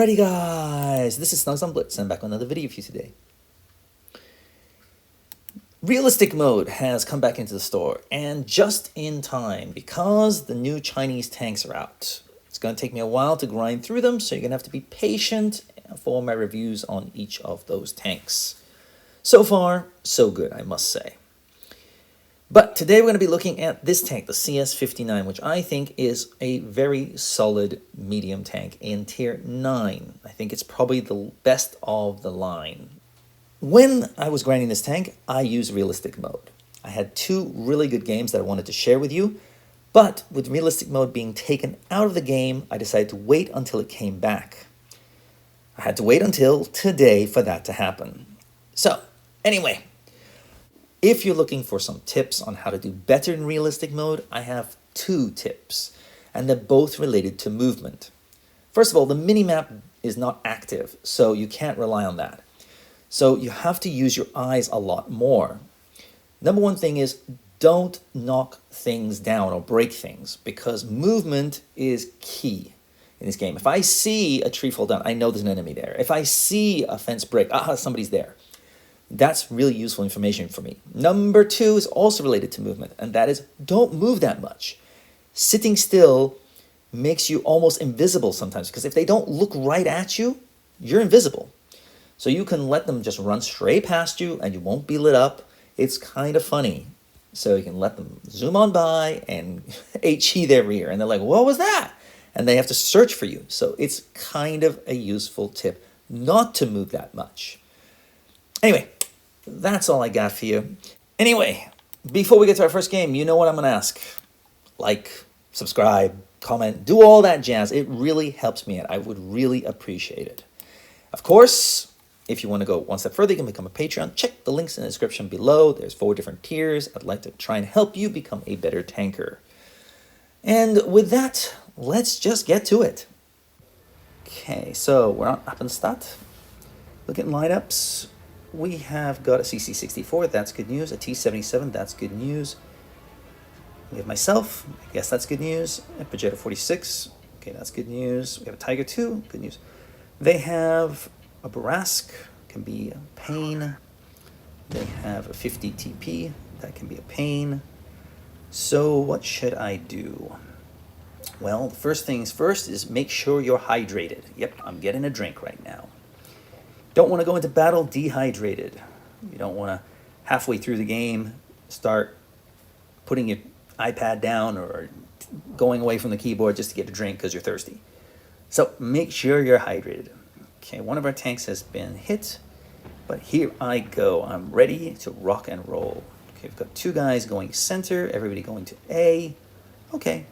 Alrighty guys, this is snugsonblitz and I'm back with another video for you today. Realistic mode has come back into the store and just in time because the new Chinese tanks are out. It's going to take me a while to grind through them, so you're going to have to be patient for my reviews on each of those tanks. So far, so good, I must say. But today we're going to be looking at this tank, the CS59, which I think is a very solid medium tank in tier 9. I think it's probably the best of the line. When I was grinding this tank, I used realistic mode. I had two really good games that I wanted to share with you, but with realistic mode being taken out of the game, I decided to wait until it came back. I had to wait until today for that to happen. So, anyway. If you're looking for some tips on how to do better in realistic mode, I have two tips, and they're both related to movement. First of all, the minimap is not active, so you can't rely on that. So you have to use your eyes a lot more. Number one thing is don't knock things down or break things, because movement is key in this game. If I see a tree fall down, I know there's an enemy there. If I see a fence break, somebody's there. That's really useful information for me. Number two is also related to movement, and that is don't move that much. Sitting still makes you almost invisible sometimes, because if they don't look right at you, you're invisible. So you can let them just run straight past you and you won't be lit up. It's kind of funny. So you can let them zoom on by and HE their rear, and they're like, what was that? And they have to search for you. So it's kind of a useful tip not to move that much. Anyway, that's all I got for you. Anyway, before we get to our first game, you know what I'm going to ask. Like, subscribe, comment, do all that jazz. It really helps me out. I would really appreciate it. Of course, if you want to go one step further, you can become a Patreon. Check the links in the description below. There's 4 different tiers. I'd like to try and help you become a better tanker. And with that, let's just get to it. Okay, so we're on Appenstadt. Look at lineups. We have got a CC64, that's good news. A T77, that's good news. We have myself, I guess that's good news. A Pajero 46, okay, that's good news. We have a Tiger 2, good news. They have a Barask, can be a pain. They have a 50 TP, that can be a pain. So what should I do? Well, the first things first is make sure you're hydrated. Yep, I'm getting a drink right now. Don't want to go into battle dehydrated. You don't want to halfway through the game start putting your iPad down or going away from the keyboard just to get a drink because you're thirsty. So make sure you're hydrated. Okay, one of our tanks has been hit, but here I go. I'm ready to rock and roll. Okay, we've got 2 guys going center, everybody going to A. Okay,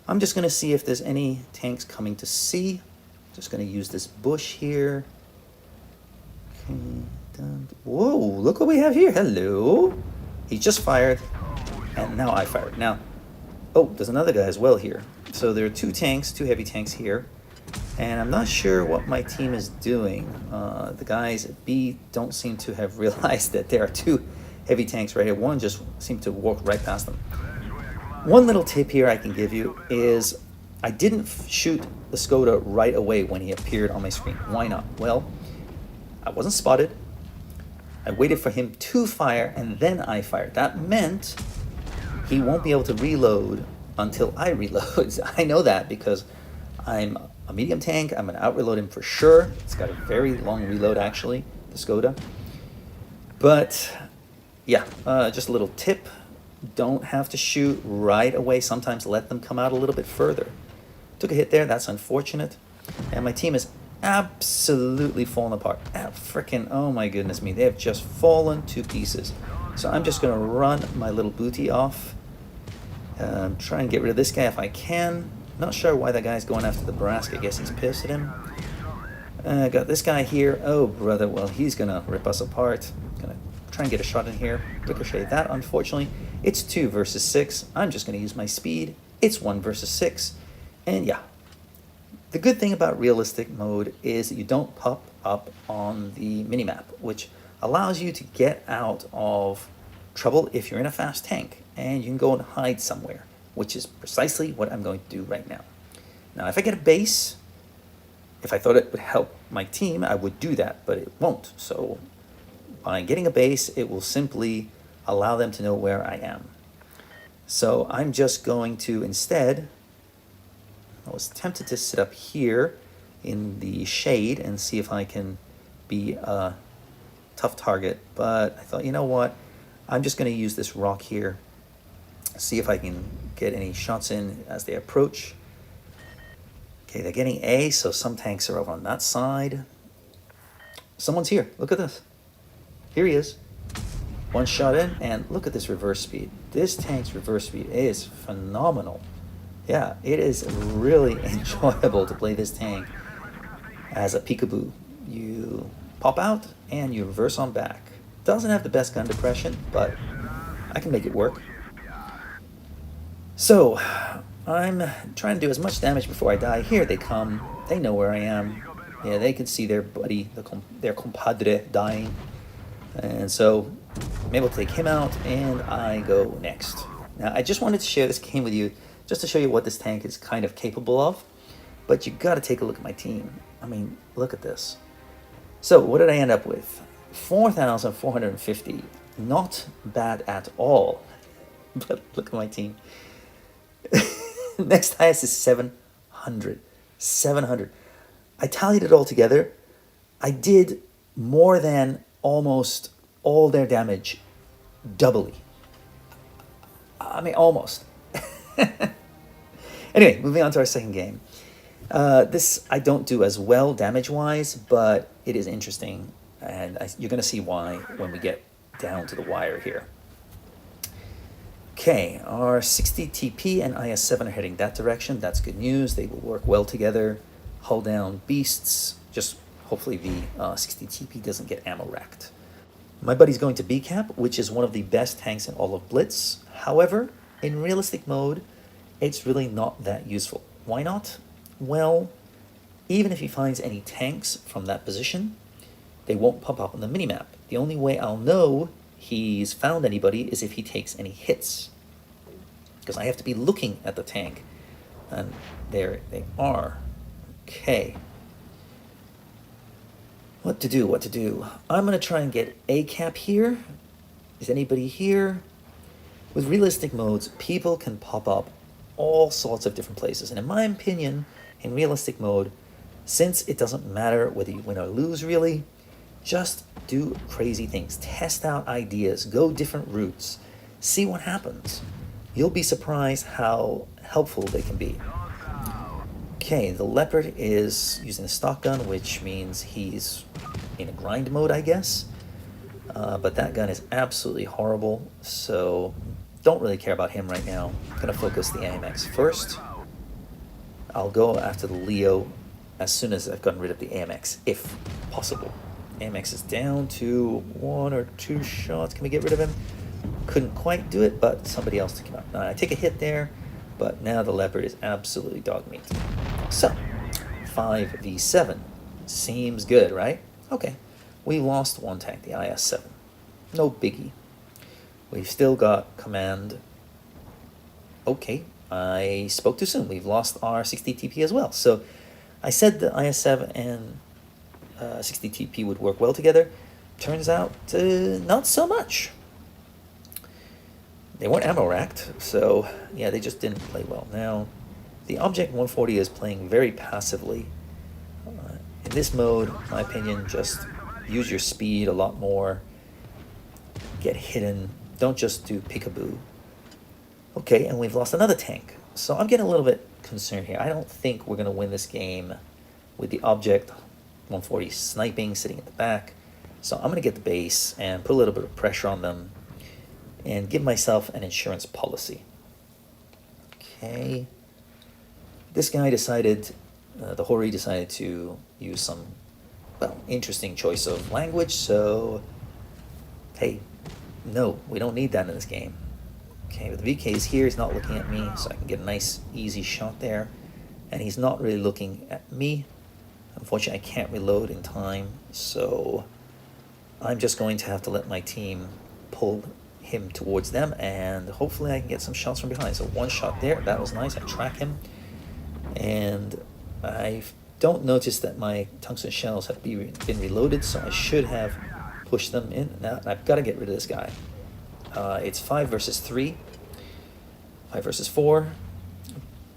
I'm just going to see if there's any tanks coming to C. Just going to use this bush here. Whoa, look what we have here. Hello. He just fired, and now I fired. Now, oh, there's another guy as well here. So there are 2 tanks, 2 heavy tanks here, and I'm not sure what my team is doing. The guys at B don't seem to have realized that there are 2 heavy tanks right here. One just seemed to walk right past them. One little tip here I can give you is I didn't shoot the Skoda right away when he appeared on my screen. Why not? Well, I wasn't spotted. I waited for him to fire, and then I fired. That meant he won't be able to reload until I reload. I know that because I'm a medium tank. I'm going to out-reload him for sure. It's got a very long reload, actually, the Skoda. But, yeah, just a little tip. Don't have to shoot right away. Sometimes let them come out a little bit further. Took a hit there. That's unfortunate. And my team is absolutely fallen apart. Oh my goodness me, they have just fallen to pieces. So I'm just going to run my little booty off, try and get rid of this guy if I can. Not sure why that guy's going after the Barask. I guess he's pissed at him. Got this guy here. Oh brother, well, he's going to rip us apart. Going to try and get a shot in here. Ricochet that, unfortunately. It's 2 versus 6. I'm just going to use my speed. It's 1 versus 6. And yeah. The good thing about realistic mode is that you don't pop up on the minimap, which allows you to get out of trouble if you're in a fast tank, and you can go and hide somewhere, which is precisely what I'm going to do right now. Now, if I get a base, If I thought it would help my team, I would do that, but it won't. So by getting a base, it will simply allow them to know where I am. So I'm just going to instead, I was tempted to sit up here in the shade and see if I can be a tough target, but I thought, you know what, I'm just going to use this rock here, see if I can get any shots in as they approach. Okay, they're getting A, so some tanks are over on that side. Someone's here. Look at this. Here he is. One shot in, and look at this reverse speed. This tank's reverse speed is phenomenal. Yeah, it is really enjoyable to play this tank as a peekaboo. You pop out and you reverse on back. Doesn't have the best gun depression, but I can make it work. So I'm trying to do as much damage before I die. Here they come. They know where I am. Yeah, they can see their buddy, their compadre dying. And so I'm able to take him out, and I go next. Now, I just wanted to share this game with you just to show you what this tank is kind of capable of. But you got to take a look at my team. I mean, look at this. So what did I end up with? 4,450. Not bad at all. But look at my team. Next highest is 700. 700. I tallied it all together. I did more than almost all their damage doubly. I mean, almost. Anyway, moving on to our second game. This I don't do as well damage-wise, but it is interesting, and you're going to see why when we get down to the wire here. Okay, our 60 TP and IS-7 are heading that direction. That's good news. They will work well together. Hull down beasts. Just hopefully the 60 TP doesn't get ammo wrecked. My buddy's going to B-Cap, which is one of the best tanks in all of Blitz. However, in realistic mode, it's really not that useful. Why not? Well, even if he finds any tanks from that position, they won't pop up on the minimap. The only way I'll know he's found anybody is if he takes any hits, because I have to be looking at the tank, and there they are. Okay, what to do? I'm gonna try and get a cap here. Is anybody here? With realistic modes, people can pop up all sorts of different places, and in my opinion, in realistic mode, since it doesn't matter whether you win or lose really, just do crazy things, test out ideas, go different routes, see what happens. You'll be surprised how helpful they can be. Okay, the Leopard is using the stock gun, which means he's in a grind mode, I guess. But that gun is absolutely horrible, so don't really care about him right now. I'm gonna focus the AMX first. I'll go after the Leo as soon as I've gotten rid of the AMX, if possible. AMX is down to 1 or 2 shots. Can we get rid of him? Couldn't quite do it, but somebody else took him out. Now, I take a hit there, but now the Leopard is absolutely dog meat. So, 5v7. Seems good, right? Okay. We lost one tank, the IS-7. No biggie. We've still got command. Okay, I spoke too soon. We've lost our 60 TP as well. So, I said the IS-7 and 60 TP would work well together. Turns out not so much. They weren't ammo racked, so yeah, they just didn't play well. Now, the Object 140 is playing very passively. In this mode, in my opinion, just use your speed a lot more. Get hidden. Don't just do peekaboo. Okay, and we've lost another tank. So I'm getting a little bit concerned here. I don't think we're going to win this game with the Object 140 sniping, sitting at the back. So I'm going to get the base and put a little bit of pressure on them and give myself an insurance policy. Okay. This guy decided, the Hori decided to use some, well, interesting choice of language. So, hey, no, we don't need that in this game. Okay, but the VK is here. He's not looking at me, so I can get a nice, easy shot there. And he's not really looking at me. Unfortunately, I can't reload in time, so I'm just going to have to let my team pull him towards them, and hopefully I can get some shots from behind. So one shot there, that was nice. I track him, and I don't notice that my tungsten shells have been reloaded, so I should have pushed them in. Now I've got to get rid of this guy. It's 5 versus 3, 5 versus 4,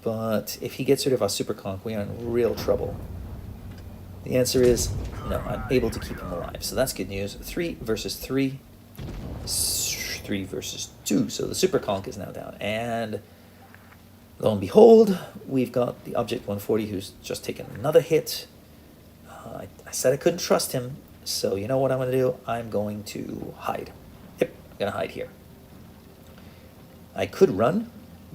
but if he gets rid of our super conch, we are in real trouble. The answer is no, I'm able to keep him alive, so that's good news. 3 versus 3, 3 versus 2, so the super conch is now down, and lo and behold, we've got the Object 140 who's just taken another hit. I said I couldn't trust him, so you know what I'm going to do? I'm going to hide. Yep, I'm going to hide here. I could run,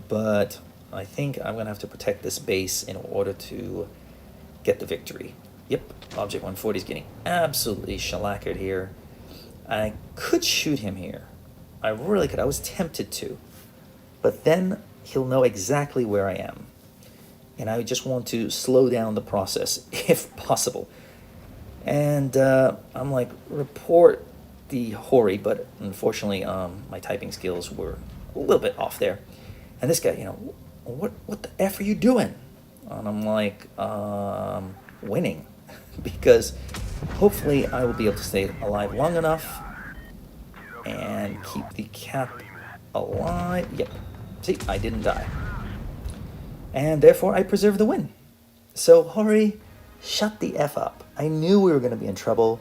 but I think I'm going to have to protect this base in order to get the victory. Yep, Object 140 is getting absolutely shellackered here. I could shoot him here. I really could. I was tempted to. But then he'll know exactly where I am. And I just want to slow down the process, if possible. And I'm like, report the Hori, but unfortunately my typing skills were a little bit off there. And this guy, you know, what the F are you doing? And I'm like, winning. Because hopefully I will be able to stay alive long enough and keep the cap alive. Yep. See, I didn't die. And therefore, I preserve the win. So, Hori, shut the F up. I knew we were going to be in trouble.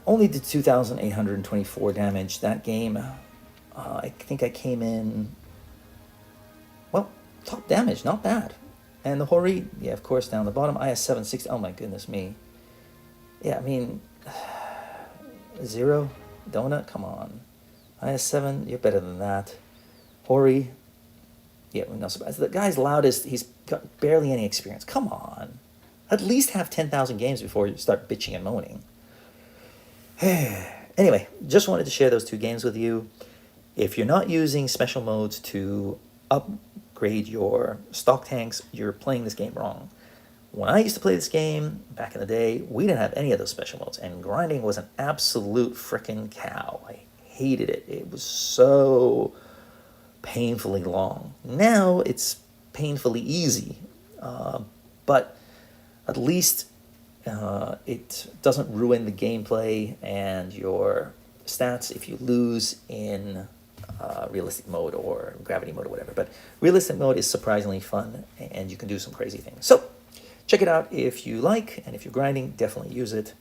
Only did 2,824 damage that game. I think I came in, well, top damage, not bad. And the Hori, yeah, of course, down the bottom, IS 760. Oh my goodness me. Yeah, I mean, 0, Donut, come on. IS 7, you're better than that. Hori, yeah, no surprise. The guy's loudest, he's got barely any experience. Come on. At least have 10,000 games before you start bitching and moaning. Anyway, just wanted to share those 2 games with you. If you're not using special modes to upgrade your stock tanks, you're playing this game wrong. When I used to play this game back in the day, we didn't have any of those special modes, and grinding was an absolute frickin' cow. I hated it. It was so painfully long. Now it's painfully easy, but at least it doesn't ruin the gameplay and your stats if you lose in realistic mode or gravity mode or whatever. But realistic mode is surprisingly fun, and you can do some crazy things. So check it out if you like, and if you're grinding, definitely use it.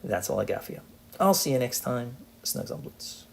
That's all I got for you. I'll see you next time. Snugs on Blitz.